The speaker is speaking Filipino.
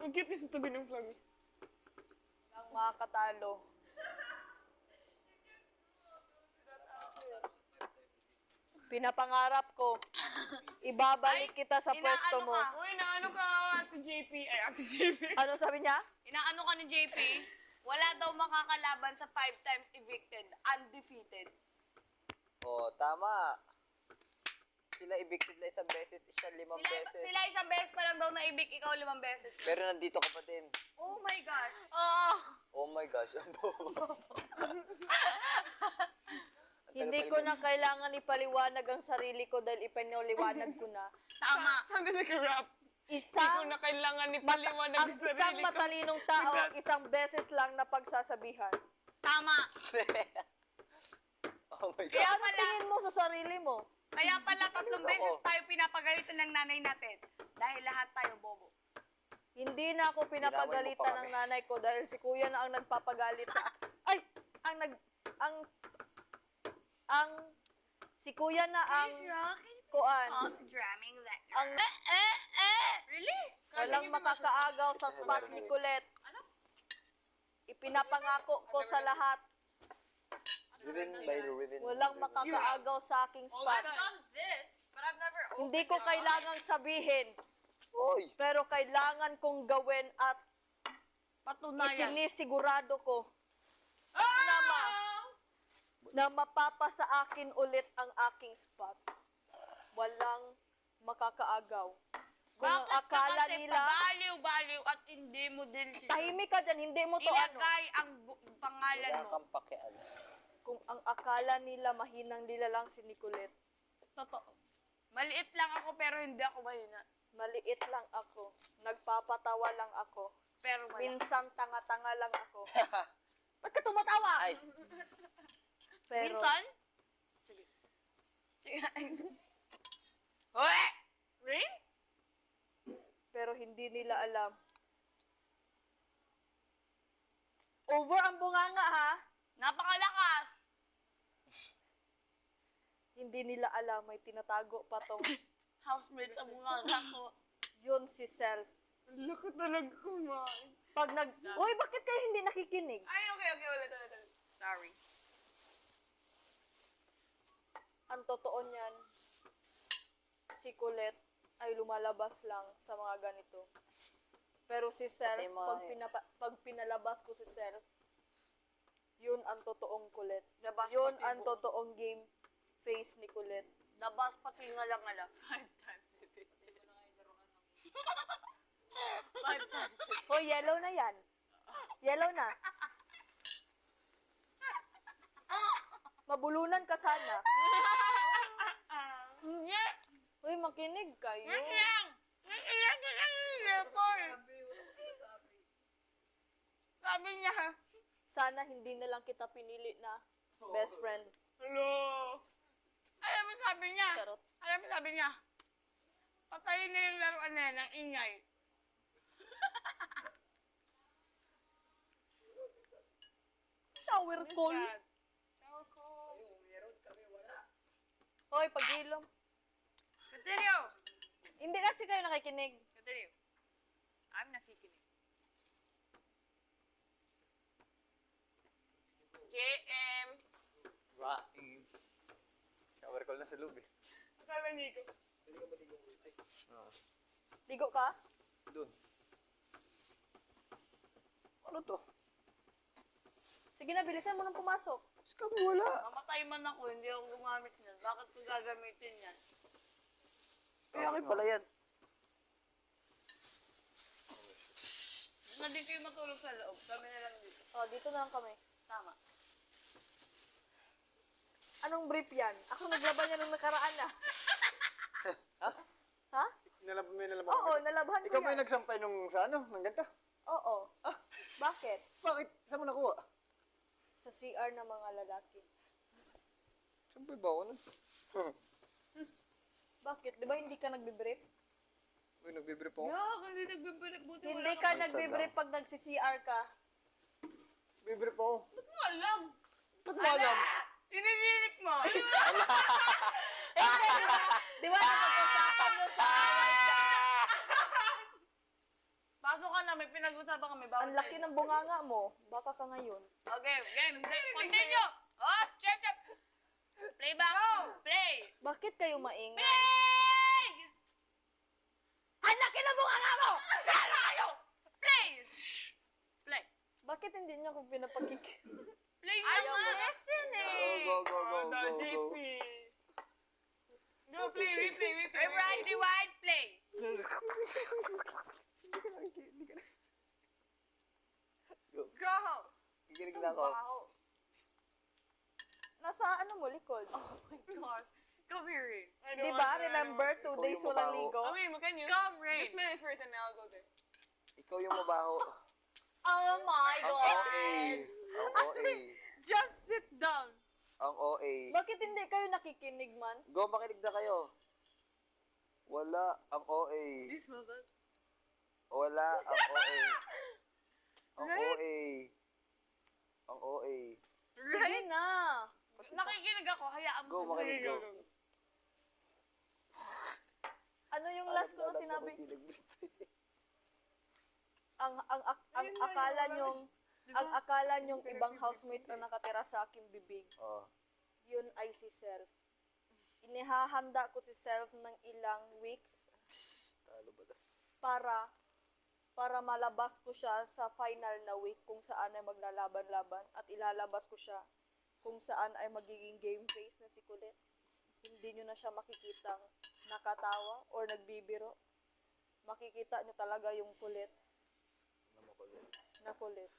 Ang cute niya sa tabi ng flag. Ang makakatalo. Pinapangarap ko, ibabalik kita sa pwesto mo. Uy, naano ka, Ate JP. Ay, Ate JP. Ano sabi niya? Inaano ka ni JP? Wala daw makakalaban sa 5 times evicted, undefeated. Oh, tama. Sila evicted na isang beses, siya 5 beses. Sila isang beses pa lang daw na-evict, ikaw 5 beses. Pero nandito ka pa din. Oh my gosh. Oh my gosh, ang bobo. Hindi ko na kailangan ipaliwanag ang sarili ko dahil ipinaliwanag ko na. Tama. Saan ka nag-rap? Hindi ko Isang, na kailangan ipaliwanag ang ang isang sarili ko. matalinong tao ang isang beses lang na pagsasabihan. Tama. Oh my Kaya God. Ano pala, tingin mo sa sarili mo? kaya pala 3 beses Ako. tayo pinapagalitan ng nanay natin. Dahil lahat tayo bobo. Hindi na ako pinapagalitan Ginawan mo pa ng nanay ko dahil si kuya na ang nagpapagalit sa... Ay! Si kuya na ang... Kuan. Stop drumming that. Ang... Really? Walang makakaagaw sa spot ni Colette. Ano? Ipinapangako ko sa lahat. Riven by Riven. Walang makakaagaw sa aking spot. done this, but I've never Hindi ko kailangang sabihin, Oy! pero kailangan kong gawin at isinisigurado ko na mapapa sa akin ulit ang aking spot. Walang makakaagaw. Kung ang akala nila, Baliw-baliw at hindi mo din tahimik ka dyan, hindi mo to ano. ilagay ang pangalan Wala mo. kang pakialam. Kung ang akala nila mahinang nila lang si Nicolette, Totoo. Maliit lang ako pero hindi ako mahina. maliit lang ako. Nagpapatawa lang ako. Pero malaki. Minsan tanga-tanga lang ako. Ba't ka tumatawa? Ay, Pero, Minsan? Sige. Sige. Hoy! Rain? pero hindi nila alam. Over ang bunganga ha. Napakalakas! Hindi nila alam, may tinatago pa tong Housemates ang mga ko. yun si Self. Ang lako talaga kumain. Pag Uy, bakit kayo hindi nakikinig? Ay, okay, ulit. Sorry. Ang totoo niyan, si Colette ay lumalabas lang sa mga ganito. Pero si Self, Patay mo pag pinalabas ko si Self, yun ang totoong Colette. Labas Yun pati ang buo. totoong game face ni Colette. Nabas pati ngalang-ngalang. 5 times evicted. 5 times evicted. Hoy, yellow na yan. Yellow na. Mabulunan ka sana. Hindi! Hoy, makinig kayo. Lang! Naiiyak na lang yung record. Sabi niya, Sana hindi na lang kita pinili na best friend. Hello. alam mo sabi niya, Charot. alam mo sabi niya, patayin na yung laruan na yan ng ingay. Shower call. Shower call. Hoy, pag-ilom. Continue! Hindi kasi kayo nakikinig. Continue. I'm nakikinig. JM. shower call na sa loob eh. Akala Nico. Ligo ka? Doon. Ano to? Sige na, bilisan mo nang pumasok. Scam wala. Mamatay man ako, hindi ako gumamit niyan. Bakit ko gagamitin yan? Kaya akin pala yan. Na di kayo matulog sa loob. Kami na lang dito. Oh, dito na lang kami. Tama. Anong brief yan? Ako naglaban yan nung nakaraan na. Ha? Ha? May nalaban Oo, nalabhan ko Ikaw ba yan. yung nagsampay nung sa ano? Nang ganito? Oo. Ah, Bakit? bakit? Saan mo nakuha? Sa CR ng mga lalaki. Sampay ba ako nun? Bakit? Di ba hindi ka nagbibrief? Uy, nagbibrief ako. Yak, hindi nagbibirit. Buti Hindi wala ka Isa nagbibrief pag nagsi-CR ka. Nagbibrief ako. Ba't mo alam? Ba't mo alam? Inininip mo. Di ba napag-usapan nyo sa away ka? Pasok pumasok ka na, may pinag-usapan kami. Bawal Ang laki ng bunganga mo. Baka ka ngayon. Okay, game. Continue. Oh, chep. Play back. Play. Bakit kayo maingay? Play! Ang laki ng bunganga mo! Ano kayo? Play! Play. Bakit hindi niya ako pinapakik... Play na nga. Listen Go, go, go, Oh, go, the go, JP. go. Go, play, replay. Rewind, play. Go. Kikinig na ako. Wow. Nasa ano mo, likod? Oh my gosh. Come here, Ray. I don't Di want ba? to, I don't Remember, want 2 Ikaw days yung walang mabaho. ligo? to. I mean, can you? Come, Ray. Just minute first and then I'll go there. Ikaw yung mabaho. Oh my Ang OA. Ang OA. Just sit down. Ang OA. Bakit hindi kayo nakikinig man? Go, makinig na kayo. Wala ang OA. This mother. Wala ang OA. Ang Right? OA. Ang OA. Sige na. Nakikinig ako, hayaan Go, mo. makinig go. Ano yung last ko na sinabi? Ang akala nyong ibang housemate na nakatira sa aking bibig. Oh. Yun ay si Self. Inihahanda ko si Self ng ilang weeks Talo ba na? para malabas ko siya sa final na week kung saan ay maglalaban-laban at ilalabas ko siya kung saan ay magiging game face na si Kulit. Hindi nyo na siya makikitang nakatawa or nagbibiro. Makikita nyo talaga yung kulit Ano mo ko yun? na kulit.